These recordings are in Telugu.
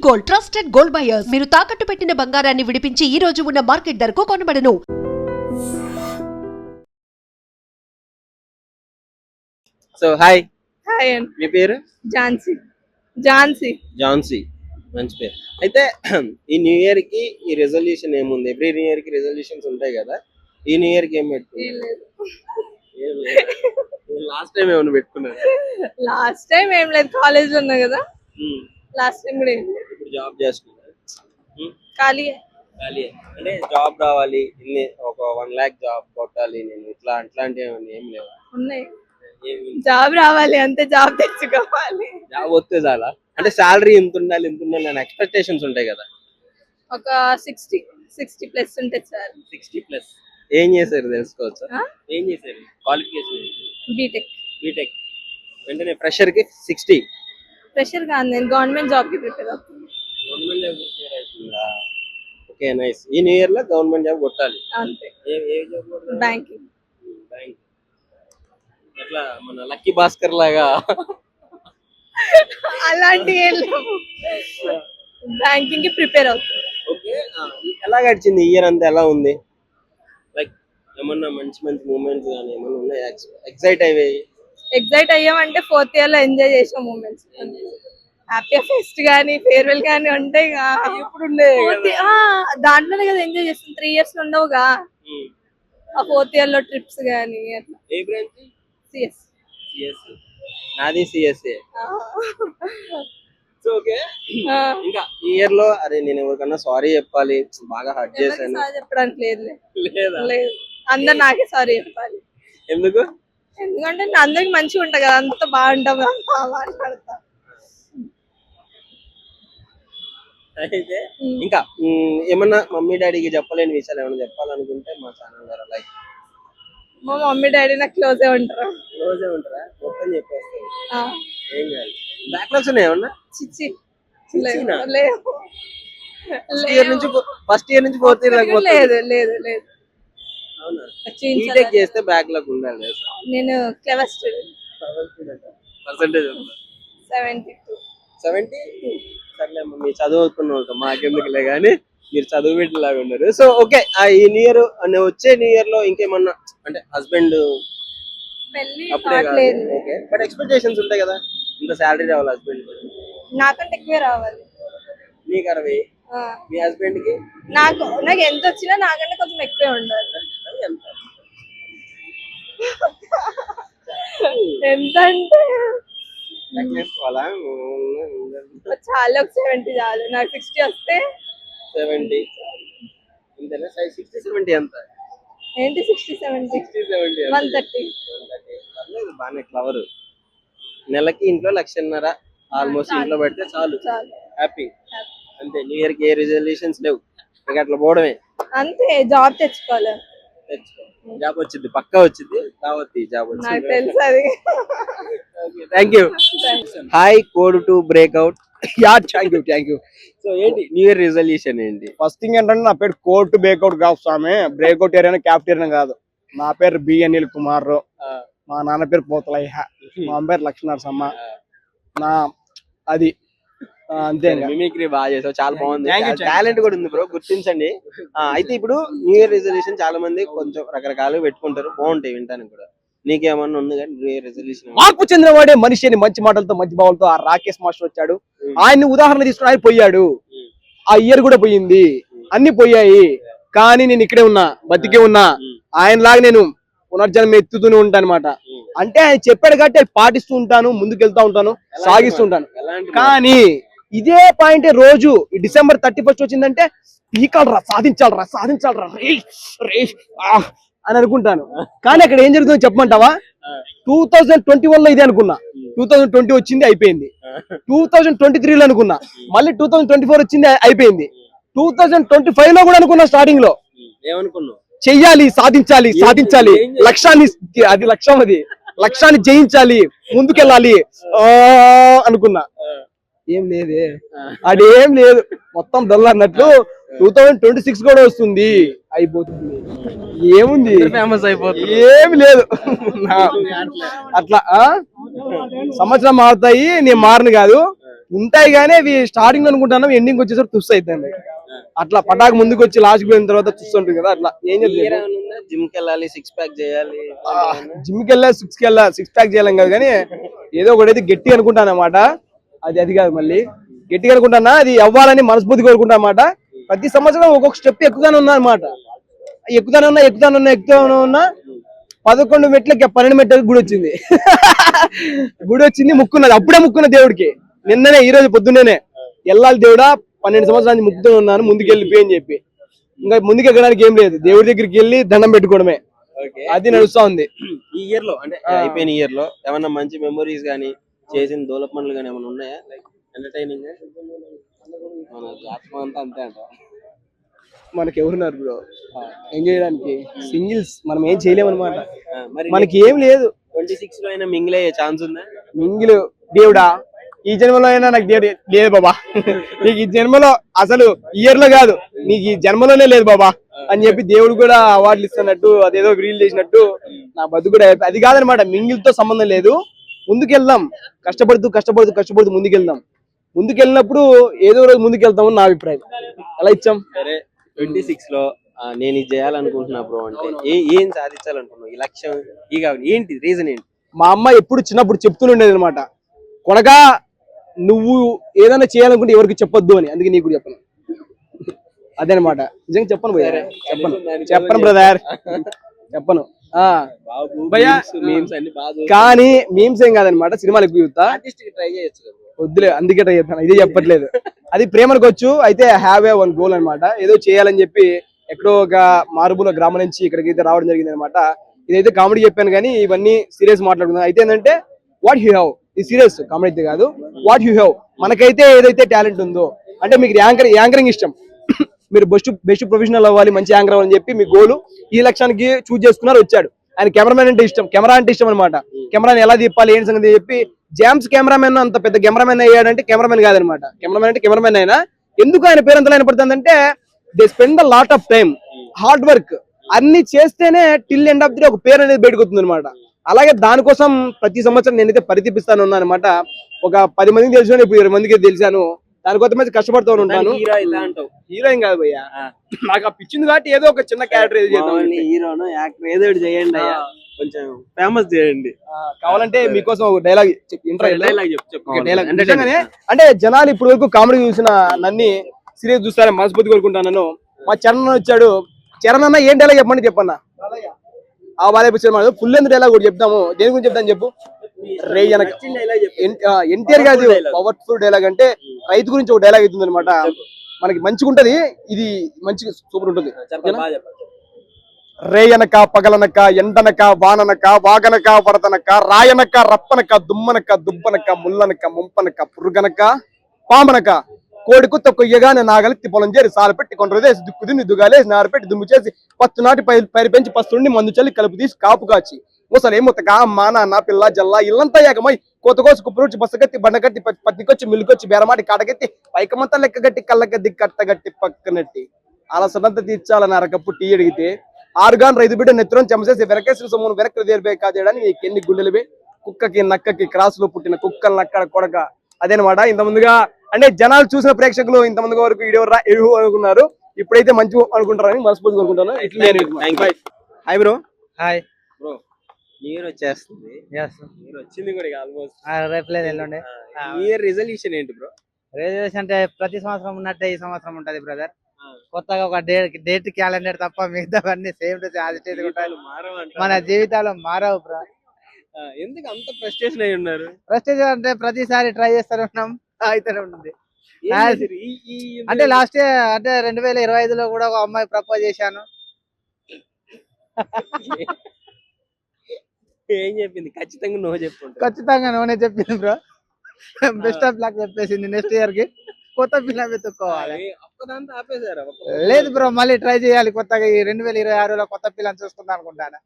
Gold, trusted gold buyers. మీరు తాకట్టు పెట్టిన బంగారాన్ని విడిపించి ఈ రోజు ఉన్న మార్కెట్ ధరకు కొనబడను. సో హాయ్ హాయ్ మీ పేరు? ఝాన్సీ మంచి పేరు. అయితే ఈ న్యూ ఇయర్ కి ఈ రెజల్యూషన్ ఏముంది? ఎవ్రీ న్యూ ఇయర్ కి రెజల్యూషన్స్ ఉంటాయి కదా, ఈ న్యూ ఇయర్ కి ఏం పెట్టుకున్నారు? లాస్ట్ టైం ఏమైనా పెట్టుకున్నారు? లాస్ట్ టైం ఏం లేదు, కాలేజ్ లో ఉన్నా కదా. లాస్ట్ టైం కూడా ఏం లేదు. ఇప్పుడు జాబ్ చేస్తున్నారు? ఖాళీ అంటే జాబ్ రావాలి, ఒక 1 lakh జాబ్ కొట్టాలి నేను, అట్లాంటివి ఏం లేవు? ఉన్నాయి. జాబ్ రావాలి అంతే, జాబ్ తెచ్చుకోవాలి. జాబ్ వస్తే చాలా, అంటే శాలరీ ఇంత ఉండాలి అని ఎక్స్పెక్టేషన్స్ ఉంటాయి కదా. ఒక 60 ప్లస్ ఉంటే చాలు. 60 ప్లస్. ఏం చేశారు తెలుసుకోవచ్చా? ఏం చేశారు? క్వాలిఫికేషన్? బీటెక్. వెంటనే ఫ్రెషర్ కి 60? ప్రెషర్ కాదు, నేను గవర్నమెంట్ జాబ్ కి ప్రిపేర్ అవుతుంది. గవర్నమెంట్ జాబ్ ప్రిపేర్ అవుతుందా? Okay, nice. ఈ న్యూ ఇయర్ లో గవర్నమెంట్ జాబ్ కొట్టాలి అంతే. ఏ జాబ్ కొట్టాలి? బ్యాంకింగ్. ఎట్లా మన లక్కీ భాస్కర్ లాగా? అలాంటి బ్యాంకింగ్ కి ప్రిపేర్ అవుతుంది. ఓకే, ఎలా గడిచింది ఇయర్ అంతా? ఎలా ఉంది? లైక్ ఏమన్నా మంచి మూమెంట్స్ కానీ ఏమన్నా ఉన్నాయా? ఎగ్జైట్ అయ్యామంటే 4th ఇయర్ లో ఎంజాయ్ చేసిన మూమెంట్స్. హ్యాపీ ఫెస్ట్ కానీ ఫేర్వెల్ కానీ ఉంటాయి. దాంట్లోనే కదా ఎంజాయ్ చేస్తాం. 3 years లో ఉండవుగా. ఆ 4th ఇయర్ లో ట్రిప్స్ కానీ అట్లా. ఏ బ్రాంచ్? సిఎస్. నాది సిఎస్ఏ. సో ఓకే, ఇంకా ఈ ఇయర్ లో అరే నేను ఎవరికన్నా సారీ చెప్పాలి, బాగా హర్ట్ చేశాను చెప్పడానికి లేదు. అందరు నాకే సారీ చెప్పాలి. ఎందుకంటే అందరికి మంచిగా ఉంటా కదా, అంత బాగుంటాం మాట్లాడతా. అయితే ఇంకా ఏమన్నా మమ్మీ డాడీకి చెప్పలేని విషయాలు ఏమైనా చెప్పాలనుకుంటే మా ఛానల్ ద్వారా లైక్. మా మమ్మీ డాడీ నాకు క్లోజే ఉంటారా? మొత్తం చెప్పేస్తారు. ఏం కాదు. బ్యాక్లాగ్స్ ఉన్నాయా ఏమన్నా? ఫస్ట్ ఇయర్ నుంచి 4th ఇయర్ దాకా లేదు. అవునా? బీటెక్ చేస్తే బ్యాక్లాగ్ ఉండాలి. నేను క్లెవర్ స్టూడెంట్. పర్సెంటేజ్ 72. సర్లే మీ చదువుకున్న వాళ్ళతో మాకెందుకులే కానీ, మీరు చదువు పెట్టేలాగా ఉన్నారు. సో ఓకే, ఈ న్యూ ఇయర్ వచ్చే న్యూ ఇయర్ లో ఇంకేమన్నా అంటే హస్బెండ్ అప్పుడే కాదు, ఓకే, బట్ ఎక్స్పెక్టేషన్స్ ఉంటాయి కదా, ఇంత శాలరీ రావాలి హస్బెండ్. నాకంటే ఎక్కువే రావాలి. నీకు 60, మీ హస్బెండ్ కి? నాకు ఎంత వచ్చినా నాకంటే కొంచెం ఎక్కువే ఉండాలి. ఎంత అంటే చాలా, ఒక 70 చాలు. నాకు 60 వస్తే 70. ఇంతేనా? 60-70 ఎంత? ఏంటి 60-70? 130. బాగానే క్లవర్. నెలకి ఇంట్లో 1,50,000 ఆల్మోస్ట్ ఇంట్లో పెడితే చాలు. హ్యాపీ అంతే. న్యూ ఇయర్ కి ఏ రిజల్యూషన్స్ లేవు, ఇంకా అట్లా పోవడమే అంతే. జాబ్ తెచ్చుకోవాలి. జాబ్ వచ్చింది, పక్కా వచ్చింది. కావద్దు జాబ్ వచ్చింది, తెలుసు అది. Thank you. Hi, code to breakout. Thank you. So ఏంటి న్యూ ఇయర్ రిజల్యూషన్ ఏంటి? ఫస్ట్ థింగ్ ఏంటంటే, నా పేరు కోడ్ టు బ్రేక్అవుట్ కాదు స్వామి. బ్రేక్అవుట్ ఏరియా క్యాప్టేరియన్ కాదు. నా పేరు బి అనిల్ కుమార్. మా నాన్న పేరు పోతలయ్య. మా అమ్మ పేరు లక్ష్మీనరసమ్మ. నా అది అంతే. మిమిక్రీ బాగా చేసావు, చాలా బాగుంది. టాలెంట్ కూడా ఉంది బ్రో, గుర్తించండి. అయితే ఇప్పుడు న్యూ ఇయర్ రిజల్యూషన్ చాలా మంది కొంచెం రకరకాలుగా పెట్టుకుంటారు, బాగుంటాయి వినడానికి కూడా. నీకేమన్నా ఉంది కానీ న్యూ ఇయర్ రిజల్యూషన్? మార్పు చెందినవాడే మనిషి అని మంచి మాటలతో మంచి భావాలతో ఆ రాకేష్ మాస్టర్ వచ్చాడు. ఆయన్ని ఉదాహరణ తీసుకుని ఆయన పోయాడు. ఆ ఇయర్ కూడా పోయింది, అన్ని పోయాయి, కానీ నేను ఇక్కడే ఉన్నా, బతికే ఉన్నా. ఆయనలాగా నేను పునర్జన్మ ఎత్తుతూనే ఉంటాను అనమాట. అంటే ఆయన చెప్పాడు కాబట్టి పాటిస్తూ ఉంటాను, ముందుకెళ్తా ఉంటాను, సాగిస్తూ ఉంటాను. కానీ ఇదే పాయింట్ రోజు ఈ December 31 వచ్చిందంటే పీకాలరా, సాధించాలరా అని అనుకుంటాను. కానీ అక్కడ ఏం జరుగుతుందో చెప్పమంటావా? 2021 లో ఇదే అనుకున్నా, 2020 వచ్చింది, అయిపోయింది. 2023 లో అనుకున్నా, మళ్ళీ 2024 వచ్చింది, అయిపోయింది. 2025 లో కూడా అనుకున్నా. స్టార్టింగ్ లో ఏమనుకున్నావు? చెయ్యాలి, సాధించాలి, లక్ష్యాన్ని, అది లక్ష్యం, అది లక్ష్యాన్ని జయించాలి, ముందుకెళ్ళాలి అనుకున్నా. ఏం లేదే, అదేం లేదు, మొత్తం దొల్ల అన్నట్లు. 2026 కూడా వస్తుంది, అయిపోతుంది. ఏముంది, ఫేమస్ అయిపోతుంది, ఏమి లేదు. అట్లా సంవత్సరం మారుతాయి, నేను మారను కాదు. ఉంటాయి కానీ అవి స్టార్టింగ్ అనుకుంటున్నాం, ఎండింగ్ వచ్చేసరికి తుస్ అవుతుంది. అట్లా పటాకు ముందుకు వచ్చి లాస్ట్ పోయిన తర్వాత చూస్తుంటుంది కదా, అట్లా ఏం చెప్తారు. జిమ్ కి వెళ్ళాలి, 6 ప్యాక్ చేయాలి, జిమ్ కి వెళ్ళా, 6 ప్యాక్ చేయాలి కాదు కానీ ఏదో ఒకటి గట్టి అనుకుంటాను అన్నమాట. అది కాదు, మళ్ళీ గట్టిగా అనుకుంటానా, అది అవ్వాలని మనస్ఫూర్తి కోరుకుంటా అన్నమాట. ప్రతి సంవత్సరం ఒక్కొక్క స్టెప్ ఎక్కుతానే ఉన్నా అనమాట. ఎక్కుతానే ఉన్నా 11 మెట్లకి 12 మెట్లకి గుడి వచ్చింది. గుడి వచ్చింది, ముక్కున్నది, అప్పుడే ముక్కున్న దేవుడికి. నిన్ననే, ఈ రోజు పొద్దున్నేనే వెళ్ళాలి దేవుడా, 12 సంవత్సరాల నుంచి ముక్కుతూ ఉన్నాను, ముందుకెళ్ళిపోయి అని చెప్పి. ఇంకా ముందుకు ఎక్కడానికి ఏం లేదు, దేవుడి దగ్గరికి వెళ్ళి దండం పెట్టుకోవడమే. అది నడుస్తా ఉంది. ఈ ఇయర్ లో, అంటే అయిపోయిన ఇయర్ లో ఏమన్నా మంచి మెమరీస్ గానీ, చేసిన డెవలప్మెంట్లు గానీ ఏమైనా ఉన్నాయా? లైక్ ఎంటర్టైనింగ్ మన జాతకం అంతా అంతే అంట. మనకి ఎవరున్నారు బ్రో ఎంజాయ్ చేయడానికి? సింగిల్స్, మనం ఏం చేయలేమన్నమాట. మరి మనకి ఏం లేదు. 26 లో అయినా మింగిల్ అయ్యే ఛాన్స్ ఉందా? మింగిల్ దేవుడా, ఈ జన్మలో అయినా నాకు దేవుడు లేదు బాబా. నీకు ఈ జన్మలో, అసలు ఇయర్ లో కాదు, నీకు ఈ జన్మలోనే లేదు బాబా అని చెప్పి దేవుడు కూడా అవార్డులు ఇస్తున్నట్టు, అదేదో రీల్ చేసినట్టు నా బతుకు కూడా అది కాదనమాట. మింగిల్ తో సంబంధం లేదు, ముందుకెళ్దాం, కష్టపడుతూ ముందుకెళ్దాం. ముందుకెళ్ళినప్పుడు ఏదో రోజు ముందుకెళ్తామని నా అభిప్రాయం. ఎలా ఇచ్చాం? సరే, 26 లో నేను ఇది చేయాలనుకుంటున్నా బ్రో అంటే ఏం సాధించాలనుకున్నావు? ఈ లక్ష్యం ఏంటి? రీజన్ ఏంటి? మా అమ్మ ఎప్పుడు చిన్నప్పుడు చెప్తూనే అనమాట, కొనగా నువ్వు ఏదైనా చేయాలనుకుంటే ఎవరికి చెప్పొద్దు అని. అందుకే నీకు కూడా చెప్పను. అదేనమాట, నిజంగా చెప్పను భయ్యా, చెప్పను బ్రదర్, చెప్పను. భయ్యా కానీ మీమ్స్ ఏం కాదనమాట, సినిమాలు ఎక్కువ చూస్తా. ట్రై చేయొచ్చు కదా. వద్దులే, అందుకే ట్రై చేస్తాను, ఇదే చెప్పట్లేదు. అది ప్రేమకు వచ్చు, అయితే హ్యావ్ ఏ వన్ గోల్ అనమాట. ఏదో చేయాలని చెప్పి ఎక్కడో ఒక మారుమూల గ్రామం నుంచి ఇక్కడికి అయితే రావడం జరిగింది అనమాట. ఇదైతే కామెడీ చెప్పాను కానీ ఇవన్నీ సీరియస్ మాట్లాడుకున్నాను. అయితే ఏంటంటే వాట్ యూ హ్యావ్, ఇది సీరియస్ కామెడీ అయితే కాదు. వాట్ యూ హ్యావ్, మనకైతే ఏదైతే టాలెంట్ ఉందో, అంటే మీకు యాంకరింగ్ ఇష్టం, మీరు బెస్ట్ ప్రొఫెషనల్ అవ్వాలి, మంచి యాంకర్ అవ్వాలని చెప్పి మీ గోలు, ఈ లక్ష్యానికి చూజ్ చేసుకున్నారు, వచ్చాడు. ఆయన కెమెరామెన్ అంటే ఇష్టం, కెమెరా అంటే ఇష్టం అనమాట. కెమెరాని ఎలా తిప్పాలి ఏంటి సంగతి చెప్పి జామ్స్ కెమెరామెన్ అంత పెద్ద కెమెరామెన్ అయ్యాడంటే కెమెరామెన్ కాదనమాట. కెమెరామెన్ అంటే కెమెరామెన్ అయినా ఎందుకు ఆయన పేరు ఎంత పడుతుందంటే they spend the lot of time, hard work, అన్ని చేస్తేనే till end of the day ఒక పేరు అనేది బయటకు వస్తుంది అనమాట. అలాగే దానికోసం ప్రతి సంవత్సరం నేనైతే పరితపిస్తాను ఉన్నాను అనమాట. ఒక 10 మందికి తెలిసాను, ఇప్పుడు 20 మందికి తెలిసాను. దానికోసం కష్టపడుతూ ఉంటాను. హీరోయిన్ కాదు భయ్యా, నాకు ఆ పిచ్చింది కాబట్టి ఏదో ఒక చిన్న క్యారెక్టర్ హీరోను యాక్టర్ ఏదో ఒకటి చేయండి, కొంచెం ఫేమస్ చేయండి. కావాలంటే మీకోసం ఒక డైలాగ్ డైలాగ్ అంటే జనాలు ఇప్పుడు వరకు కామెడీ చూసిన నన్ను సీరియస్ చూస్తారని మనస్ఫూర్తి కోరుకుంటాను. మా చరణ్ వచ్చాడు, చరణ్ అన్న ఏం డైలాగ్ చెప్పన్నా? ఆ Balayya cinema full length dialogue కూడా చెప్తాము. దేని గురించి చెప్తాను చెప్పు. ఎన్టీఆర్ గారి పవర్ఫుల్ డైలాగ్ అంటే రైతు గురించి ఒక డైలాగ్ అవుతుంది అనమాట. మనకి మంచిగా ఉంటది, ఇది మంచిగా సూపర్ ఉంటుంది. రేయనక పగలనక ఎండనక వాననక వాగనక వరదనక రాయనక రప్పనక దుమ్మనక దుబ్బనక ముల్లనక ముంపనక పురుగనక పామనక కోడికు తొక్కయ్యగానే నాగలెత్తి పొలం చేరి సాలు పెట్టి కొండ్రదేసి దిక్కుది నిద్దుగాలేసి నారు పెట్టి దుమ్ము చేసి పత్తు నాటి పైరు పెంచి పస్తుండి మందు చల్లి కలుపు తీసి కాపు కాచి ముసలేముతక అమ్మా నాన్న పిల్ల జల్లా ఇల్లంతా ఏకమై కోతకోసి కుప్పరుచి బస్సగట్టి బండగట్టి పత్తికొచ్చి మిల్లుకొచ్చి బేరమాటి కాటగట్టి పైకమంతా లెక్కగట్టి కళ్ళగద్ది కట్టగట్టి పక్కనట్టి అలసనంత తీర్చాలని అరకప్పు టీ అడిగితే 6 గాన్ రైతు బిడ్డ నెత్తురం చెమసేసి వెనకేసిన సొమ్మును వెనక్కి దేరిపోయి కాజేయడానికి నీకు ఎన్ని గుండెలువే కుక్కకి నక్కకి క్రాస్ లో పుట్టిన కుక్కలు నక్కడ కొడక. అదేనమాట. ఇంత ముందుగా అంటే జనాలు చూసిన ప్రేక్షకులు ఇంత ముందుగా వరకు వీడియో అనుకున్నారు, ఇప్పుడైతే మంచి అనుకుంటారని మనస్ఫూర్తి కోరుకుంటాను. Hi bro. Hi bro, new వచ్చేస్తుంది, మీరు వచ్చింది కూడా ఆల్మోస్ట్ రేపు లేదు ఎల్లుండి. ఇయర్ రిజల్యూషన్ ఏంటి బ్రో? రిజర్వేషన్ అంటే ప్రతి సంవత్సరం ఉన్నట్టే ఈ సంవత్సరం ఉంటది బ్రదర్. కొత్తగా ఒక డేట్ క్యాలెండర్ తప్ప మిగతావన్నీ సేమ్ టు మన జీవితాలు మారవు బ్రో. ఎందుకు అంత ఫ్రస్ట్రేషన్ అయి ఉన్నారు? ప్రెస్టేజ్ అంటే ప్రతిసారి ట్రై చేస్తూనే ఉన్నాం, అయితేనే ఉంటుంది. అంటే లాస్ట్ ఇయర్ అంటే 2025లో కూడా ఒక అమ్మాయి ప్రపోజ్ చేశాను. ఏం చెప్పింది? ఖచ్చితంగా నో చెప్పుకుంటా. ఖచ్చితంగా నోనే చెప్పింది బ్రో. బెస్ట్ ఆఫ్ లక్ చెప్పేసింది. నెక్స్ట్ ఇయర్ కి కొత్త పిల్ల వెతుక్కోవాలి. లేదు బ్రో, మళ్ళీ ట్రై చేయాలి కొత్తగా. ఈ 2026లో కొత్త పిల్లని చూసుకుందాం అనుకుంటాను.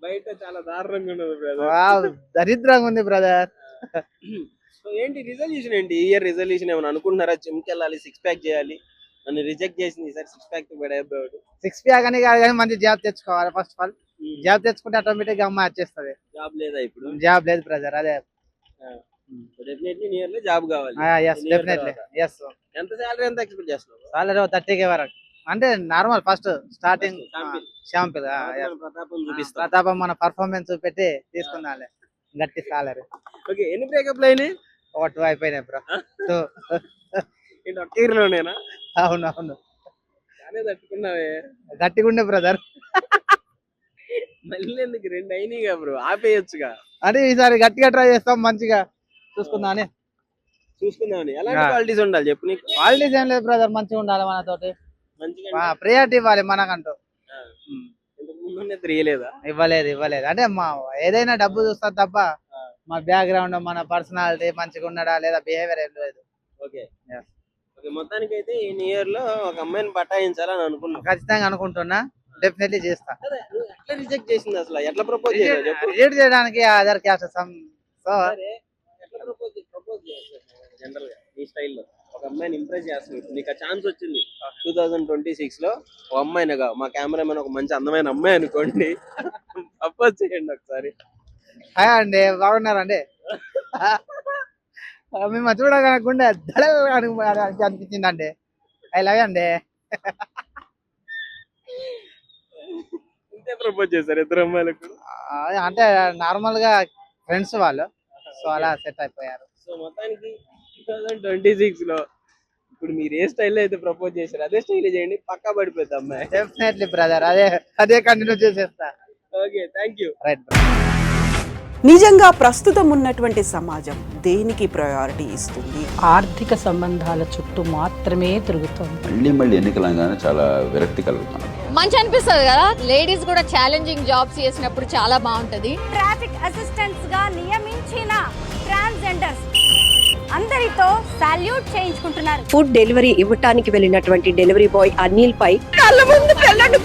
బయట చాలా దారుణంగా ఉన్నది, దరిద్రంగా ఉంది బ్రదర్. ఏంటి రిజల్యూషన్ ఏంటి? ఇయర్ రిజల్యూషన్ ఏమైనా అనుకుంటున్నారా? జిమ్ కి వెళ్ళాలి, 6 ప్యాక్ చేయాలి, నన్ను రిజెక్ట్ చేసింది, ఈసారి 6 ప్యాక్ పడేద్దాడు. 6 ప్యాక్ అని కాదు కానీ మంచి జాబ్ తెచ్చుకోవాలి. ఫస్ట్ ఆఫ్ ఆల్ జాబ్ తెచ్చుకుంటే ఆటోమేటిక్ గా అమ్మాయి వచ్చేస్తుంది. జాబ్ లేదా ఇప్పుడు? జాబ్ లేదు బ్రదర్. అదే డెఫినెట్లీ న్యూ ఇయర్ లో జాబ్ కావాలి. ఎస్ New Year డెఫినెట్లీ తర్వాత. ఎస్. ఎంత శాలరీ ఎంత ఎక్స్పెక్ట్ చేస్తున్నావు? సాలరీ 30K వరకు అంటే normal first starting Sample. Sample ప్రతాపం చూపిస్తా. ప్రతాపం మన పర్ఫార్మెన్స్ పెట్టి తీసుకున్నాలే గట్టి సాలరీ. ఓకే, ఎన్ని బ్రేకప్లు అయినాయి? ఒక 2 అయిపోయినాయి బ్రో. 2 ఏంటి ఒక్క ఇయర్ లోనేనా? అవును అవును అనే తట్టుకున్నావే. గట్టిగా ఉండే బ్రదర్. మళ్ళీ ఎందుకు 2 అయినాయిగా బ్రో, ఆపేయొచ్చుగా. అంటే ఈసారి గట్టిగా ట్రై చేస్తాం మంచిగా చూసుకుందాం అని. చూసుకుందామని. ఎలాంటి క్వాలిటీస్ ఉండాలి చెప్పు నీకు? క్వాలిటీస్ ఏం లేదు బ్రదర్, మంచిగా ఉండాలి మనతోటి, మంచిగా ప్రియారిటీ ఇవ్వాలి మనకంటూ. ఇంతకు ముందు తెలియలేదా? ఇవ్వలేదు అంటే మా ఏదైనా డబ్బు చూస్తాం తప్ప మా బ్యాక్గ్రౌండ్ మన పర్సనాలిటీ మంచిగా ఉన్నాడా లేదా బిహేవియర్ ఏం లేదు. Okay Yes. ఓకే, మొత్తానికి అయితే ఈ న్యూ ఇయర్ లో ఒక అమ్మాయిని పటాయించాలని అనుకున్నాం. ఖచ్చితంగా అనుకుంటున్నా, డెఫినెట్లీ చేస్తా. అదే, నువ్వు ఎట్లా రిజెక్ట్ చేసింది అసలు? ఎట్లా ప్రపోజ్ చేసావు చెప్పు? రిజెక్ట్ చేయడానికి అదర్ క్యాస్ట్ సో సరే, ఎట్లా ప్రపోజ్ చేస్తావు జనరల్ గా నీ స్టైల్లో? ఒక అమ్మాయిని ఇంప్రెస్ చేస్తున్నావు, నీకు ఆ ఛాన్స్ వచ్చింది 2026 లో. ఒక అమ్మాయినగా మా కెమెరామెన్ ఒక మంచి అందమైన అమ్మాయి అనుకోండి, ప్రపోజ్ చేయండి ఒకసారి. హాయ్ అండి, బాగున్నారండి? మేము చూడకుండా అనిపించింది అండి. ఐ లవ్ అండి. ఇంతే ప్రపోజ్ చేశారు ఇద్దరు అమ్మాయిలకు? అంటే నార్మల్ గా ఫ్రెండ్స్ వాళ్ళు, సో అలా సెట్ అయిపోయారు. సో మొత్తానికి 2026 లో ఇప్పుడు మీరు ఏ స్టైల్లో అయితే ప్రపోజ్ చేశారు అదే స్టైల్ చేయండి, పక్కా పడిపోద్ది అమ్మాయి. డెఫినెట్లీ బ్రదర్, అదే కంటిన్యూ చేసేస్తా. Okay, thank you. రైట్. నిజంగా ప్రస్తుతం ఉన్నటువంటి సమాజం దేనికి ప్రయారిటీ ఇస్తుంది? ఆర్థిక సంబంధాల చుట్టూ మాత్రమే తిరుగుతోంది. మళ్ళీ ఎన్నికలంగానే చాలా విరక్తి కలుగుతాను. మంచి అనిపిస్తుంది కదా, లేడీస్ కూడా ఛాలెంజింగ్ జాబ్స్ చేసినప్పుడు చాలా బాగుంటది. ట్రాఫిక్ అసిస్టెంట్స్ గా నియమించిన ట్రాన్స్జెండర్స్ అందరితో సాల్యూట్ చేయించుకుంటున్నారు. ఫుడ్ డెలివరీ ఇవ్వటానికి వెళ్ళినటువంటి డెలివరీ బాయ్ అనిల్ పై కళ్ళ ముందు పెళ్ళండి